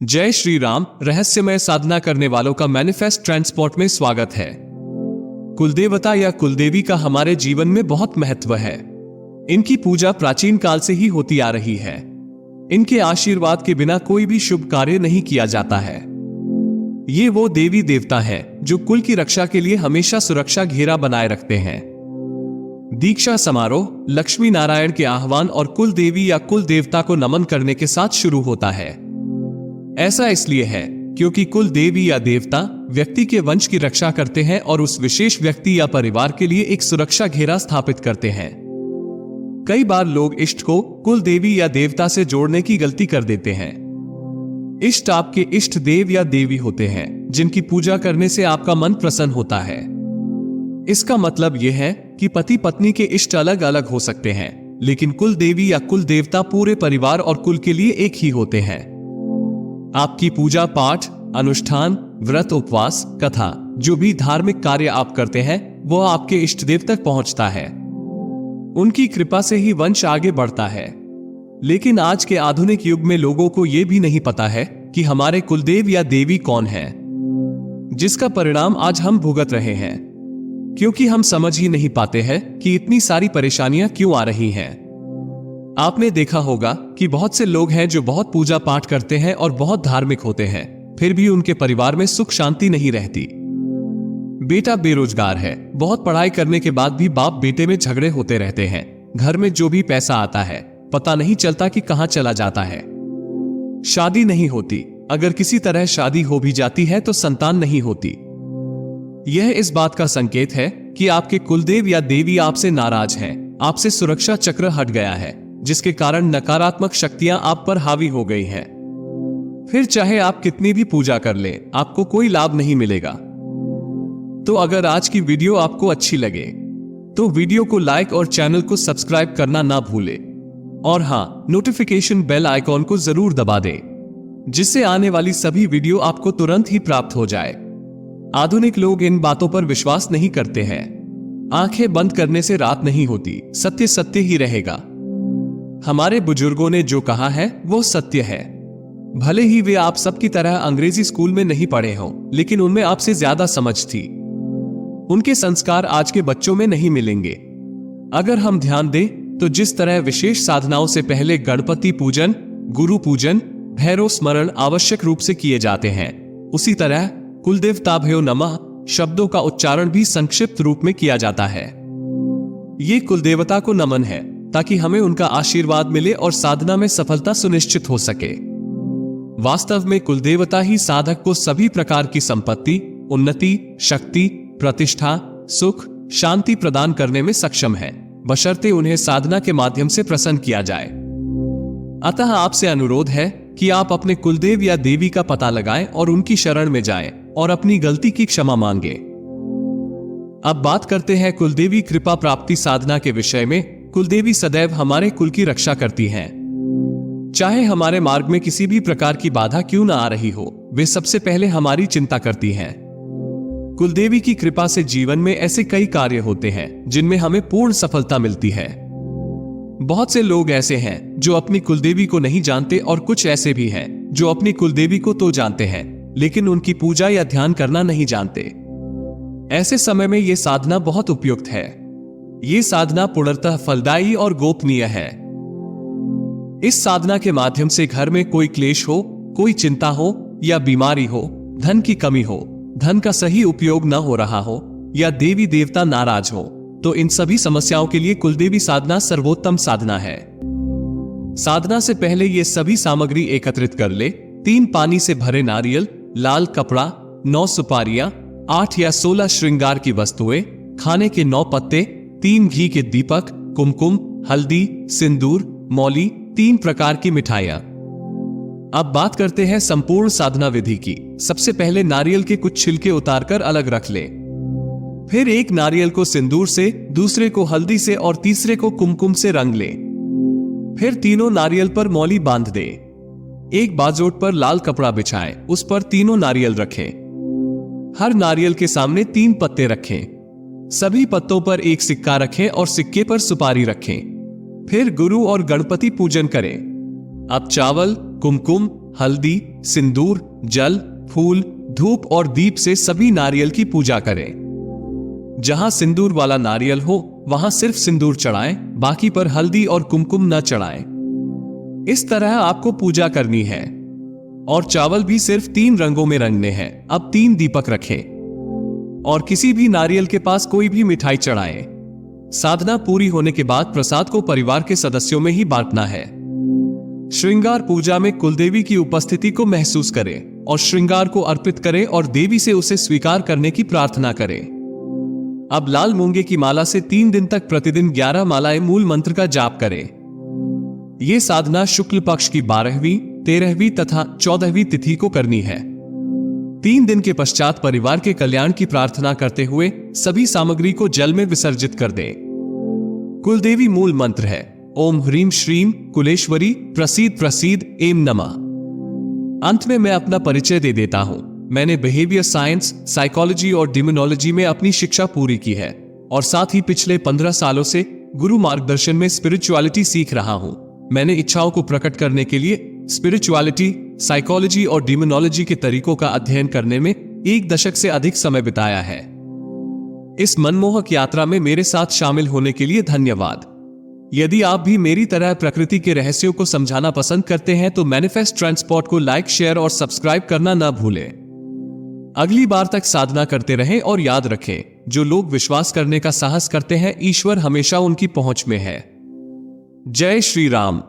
जय श्री राम। रहस्यमय साधना करने वालों का मैनिफेस्ट ट्रांसपोर्ट में स्वागत है। कुलदेवता या कुलदेवी का हमारे जीवन में बहुत महत्व है। इनकी पूजा प्राचीन काल से ही होती आ रही है। इनके आशीर्वाद के बिना कोई भी शुभ कार्य नहीं किया जाता है। ये वो देवी देवता हैं जो कुल की रक्षा के लिए हमेशा सुरक्षा घेरा बनाए रखते हैं। दीक्षा समारोह लक्ष्मी नारायण के आह्वान और कुल देवी या कुल देवता को नमन करने के साथ शुरू होता है। ऐसा इसलिए है क्योंकि कुल देवी या देवता व्यक्ति के वंश की रक्षा करते हैं और उस विशेष व्यक्ति या परिवार के लिए एक सुरक्षा घेरा स्थापित करते हैं। कई बार लोग इष्ट को कुल देवी या देवता से जोड़ने की गलती कर देते हैं। इष्ट आपके इष्ट देव या देवी होते हैं जिनकी पूजा करने से आपका मन प्रसन्न होता है। इसका मतलब यह है कि पति पत्नी के इष्ट अलग अलग हो सकते हैं, लेकिन कुल देवी या कुल देवता पूरे परिवार और कुल के लिए एक ही होते हैं। आपकी पूजा पाठ, अनुष्ठान, व्रत, उपवास, कथा, जो भी धार्मिक कार्य आप करते हैं वो आपके इष्ट देव तक पहुंचता है। उनकी कृपा से ही वंश आगे बढ़ता है। लेकिन आज के आधुनिक युग में लोगों को यह भी नहीं पता है कि हमारे कुलदेव या देवी कौन है, जिसका परिणाम आज हम भुगत रहे हैं, क्योंकि हम समझ ही नहीं पाते हैं कि इतनी सारी परेशानियां क्यों आ रही हैं। आपने देखा होगा कि बहुत से लोग हैं जो बहुत पूजा पाठ करते हैं और बहुत धार्मिक होते हैं, फिर भी उनके परिवार में सुख शांति नहीं रहती। बेटा बेरोजगार है, बहुत पढ़ाई करने के बाद भी बाप बेटे में झगड़े होते रहते हैं। घर में जो भी पैसा आता है पता नहीं चलता कि कहां चला जाता है। शादी नहीं होती, अगर किसी तरह शादी हो भी जाती है तो संतान नहीं होती। यह इस बात का संकेत है कि आपके कुलदेव या देवी आपसे नाराज हैं, आपसे सुरक्षा चक्र हट गया है, जिसके कारण नकारात्मक शक्तियां आप पर हावी हो गई हैं। फिर चाहे आप कितनी भी पूजा कर लें, आपको कोई लाभ नहीं मिलेगा। तो अगर आज की वीडियो आपको अच्छी लगे तो वीडियो को लाइक और चैनल को सब्सक्राइब करना ना भूले, और हां, नोटिफिकेशन बेल आइकॉन को जरूर दबा दें, जिससे आने वाली सभी वीडियो आपको तुरंत ही प्राप्त हो जाए। आधुनिक लोग इन बातों पर विश्वास नहीं करते हैं। आंखें बंद करने से रात नहीं होती, सत्य सत्य ही रहेगा। हमारे बुजुर्गों ने जो कहा है वो सत्य है। भले ही वे आप सबकी तरह अंग्रेजी स्कूल में नहीं पढ़े हों, लेकिन उनमें आपसे ज्यादा समझ थी। उनके संस्कार आज के बच्चों में नहीं मिलेंगे। अगर हम ध्यान दें तो जिस तरह विशेष साधनाओं से पहले गणपति पूजन, गुरु पूजन, भैरव स्मरण आवश्यक रूप से किए जाते हैं, उसी तरह कुलदेवताभ्यो नमः शब्दों का उच्चारण भी संक्षिप्त रूप में किया जाता है। ये कुलदेवता को नमन है ताकि हमें उनका आशीर्वाद मिले और साधना में सफलता सुनिश्चित हो सके। वास्तव में कुलदेवता ही साधक को सभी प्रकार की संपत्ति, उन्नति, शक्ति, प्रतिष्ठा, सुख, शांति प्रदान करने में सक्षम है, बशर्ते उन्हें साधना के माध्यम से प्रसन्न किया जाए। अतः आपसे अनुरोध है कि आप अपने कुलदेव या देवी का पता लगाएं और उनकी शरण में जाएं और अपनी गलती की क्षमा मांगे। अब बात करते हैं कुलदेवी कृपा प्राप्ति साधना के विषय में। कुलदेवी सदैव हमारे कुल की रक्षा करती हैं। चाहे हमारे मार्ग में किसी भी प्रकार की बाधा क्यों न आ रही हो, वे सबसे पहले हमारी चिंता करती हैं। कुलदेवी की कृपा से जीवन में ऐसे कई कार्य होते हैं जिनमें हमें पूर्ण सफलता मिलती है। बहुत से लोग ऐसे हैं जो अपनी कुलदेवी को नहीं जानते, और कुछ ऐसे भी हैं जो अपनी कुलदेवी को तो जानते हैं लेकिन उनकी पूजा या ध्यान करना नहीं जानते। ऐसे समय में यह साधना बहुत उपयुक्त है। ये साधना पूर्णतः फलदायी और गोपनीय है। इस साधना के माध्यम से घर में कोई क्लेश हो, कोई चिंता हो या बीमारी हो, धन की कमी हो, धन का सही उपयोग न हो रहा हो, या देवी देवता नाराज हो, तो इन सभी समस्याओं के लिए कुलदेवी साधना सर्वोत्तम साधना है। साधना से पहले ये सभी सामग्री एकत्रित कर ले। 3 पानी से भरे नारियल, लाल कपड़ा, 9 सुपारियां, 8 या 16 श्रृंगार की वस्तुएं, खाने के 9 पत्ते, 3 घी के दीपक, कुमकुम, हल्दी, सिंदूर, मौली, 3 प्रकार की मिठाइयां। अब बात करते हैं संपूर्ण साधना विधि की। सबसे पहले नारियल के कुछ छिलके उतारकर अलग रख ले। फिर एक नारियल को सिंदूर से, दूसरे को हल्दी से और तीसरे को कुमकुम से रंग ले। फिर तीनों नारियल पर मौली बांध दे। एक बाजोट पर लाल कपड़ा बिछाएं, उस पर तीनों नारियल रखें। हर नारियल के सामने 3 पत्ते रखें। सभी पत्तों पर एक सिक्का रखें और सिक्के पर सुपारी रखें। फिर गुरु और गणपति पूजन करें। अब चावल, कुमकुम, हल्दी, सिंदूर, जल, फूल, धूप और दीप से सभी नारियल की पूजा करें। जहां सिंदूर वाला नारियल हो वहां सिर्फ सिंदूर चढ़ाएं, बाकी पर हल्दी और कुमकुम न चढ़ाएं। इस तरह आपको पूजा करनी है। और चावल भी सिर्फ 3 रंगों में रंगने हैं। अब 3 दीपक रखें और किसी भी नारियल के पास कोई भी मिठाई चढ़ाएं। साधना पूरी होने के बाद प्रसाद को परिवार के सदस्यों में ही बांटना है। श्रृंगार पूजा में कुलदेवी की उपस्थिति को महसूस करें और श्रृंगार को अर्पित करें और देवी से उसे स्वीकार करने की प्रार्थना करें। अब लाल मूंगे की माला से 3 दिन तक प्रतिदिन 11 मालाएं मूल मंत्र का जाप करें। यह साधना शुक्ल पक्ष की 12वीं, 13वीं तथा 14वीं तिथि को करनी है। 3 दिन के पश्चात परिवार के कल्याण की प्रार्थना करते हुए सभी सामग्री को जल में विसर्जित कर दें। कुलदेवी मूल मंत्र है ओम ह्रीम श्रीम कुलेश्वरी प्रसीद प्रसीद एम नमः। अंत में मैं अपना परिचय दे देता हूं। मैंने बिहेवियर साइंस, साइकोलॉजी और डिमोनोलॉजी में अपनी शिक्षा पूरी की है और साथ ही पिछले 15 सालों से गुरु मार्गदर्शन में स्पिरिचुअलिटी सीख रहा हूं। मैंने इच्छाओं को प्रकट करने के लिए स्पिरिचुअलिटी, साइकोलॉजी और डिमोनोलॉजी के तरीकों का अध्ययन करने में 1 दशक से अधिक समय बिताया है। इस मनमोहक यात्रा में मेरे साथ शामिल होने के लिए धन्यवाद। यदि आप भी मेरी तरह प्रकृति के रहस्यों को समझाना पसंद करते हैं तो मैनिफेस्ट ट्रांसपोर्ट को लाइक, शेयर और सब्सक्राइब करना ना भूलें। अगली बार तक साधना करते रहें और याद रखें, जो लोग विश्वास करने का साहस करते हैं ईश्वर हमेशा उनकी पहुंच में है। जय श्री राम।